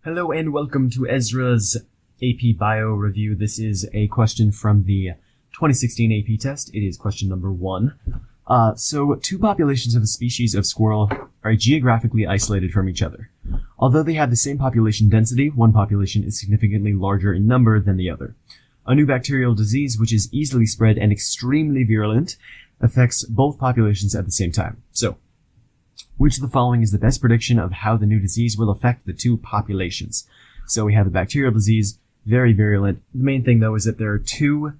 Hello and welcome to Ezra's AP Bio review. This is a question from the 2016 AP test. It is question number 1. So two populations of a species of squirrel are geographically isolated from each other. Although they have the same population density, one population is significantly larger in number than the other. A new bacterial disease, which is easily spread and extremely virulent, affects both populations at the same time. So, which of the following is the best prediction of how the new disease will affect the two populations? So we have a bacterial disease, very virulent. The main thing, though, is that there are two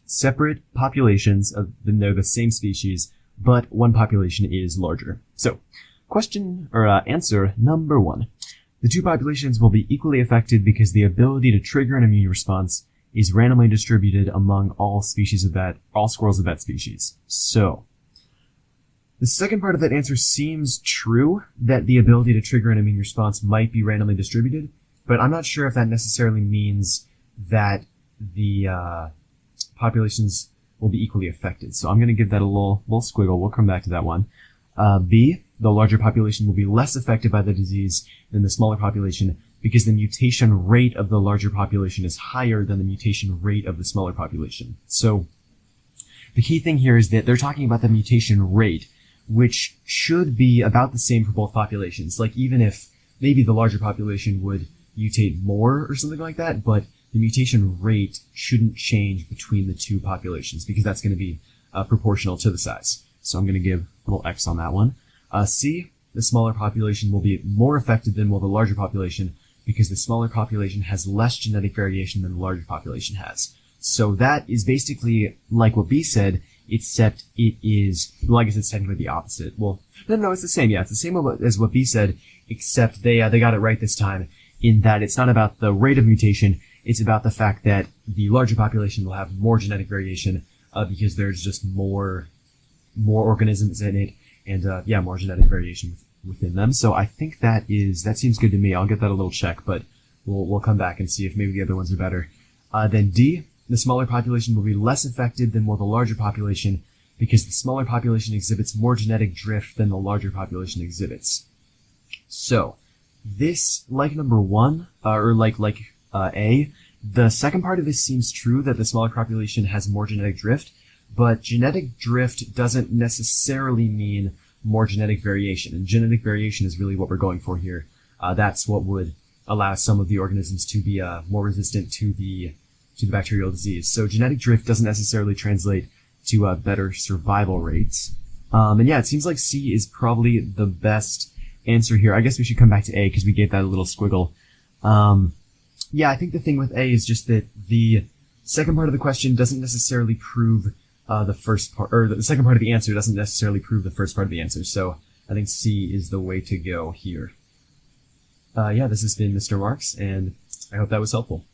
separate populations of they're the same species, but one population is larger. So, answer number 1. The two populations will be equally affected because the ability to trigger an immune response is randomly distributed among all squirrels of that species. So, the second part of that answer seems true, that the ability to trigger an immune response might be randomly distributed, but I'm not sure if that necessarily means that the populations will be equally affected. So I'm going to give that a little squiggle. We'll come back to that one. B, the larger population will be less affected by the disease than the smaller population because the mutation rate of the larger population is higher than the mutation rate of the smaller population. So the key thing here is that they're talking about the mutation rate, which should be about the same for both populations. Like, even if maybe the larger population would mutate more or something like that, but the mutation rate shouldn't change between the two populations because that's going to be proportional to the size. So I'm going to give a little X on that one. C, the smaller population will be more affected than will the larger population because the smaller population has less genetic variation than the larger population has. So that is basically like what B said, except it is, well, I guess it's technically the opposite. Well, no, it's the same. Yeah, it's the same as what B said, except they got it right this time in that it's not about the rate of mutation. It's about the fact that the larger population will have more genetic variation because there's just more organisms in it and, more genetic variation within them. So I think that seems good to me. I'll get that a little check, but we'll come back and see if maybe the other ones are better. Then D, the smaller population will be less affected than will the larger population because the smaller population exhibits more genetic drift than the larger population exhibits. So, this, like number 1, or like A, the second part of this seems true that the smaller population has more genetic drift, but genetic drift doesn't necessarily mean more genetic variation, and genetic variation is really what we're going for here. That's what would allow some of the organisms to be more resistant to the bacterial disease. So genetic drift doesn't necessarily translate to better survival rates. And yeah, it seems like C is probably the best answer here. I guess we should come back to A because we gave that a little squiggle. Yeah, I think the thing with A is just that the second part of the question doesn't necessarily prove the first part, or the second part of the answer doesn't necessarily prove the first part of the answer. So I think C is the way to go here. Yeah, this has been Mr. Marks, and I hope that was helpful.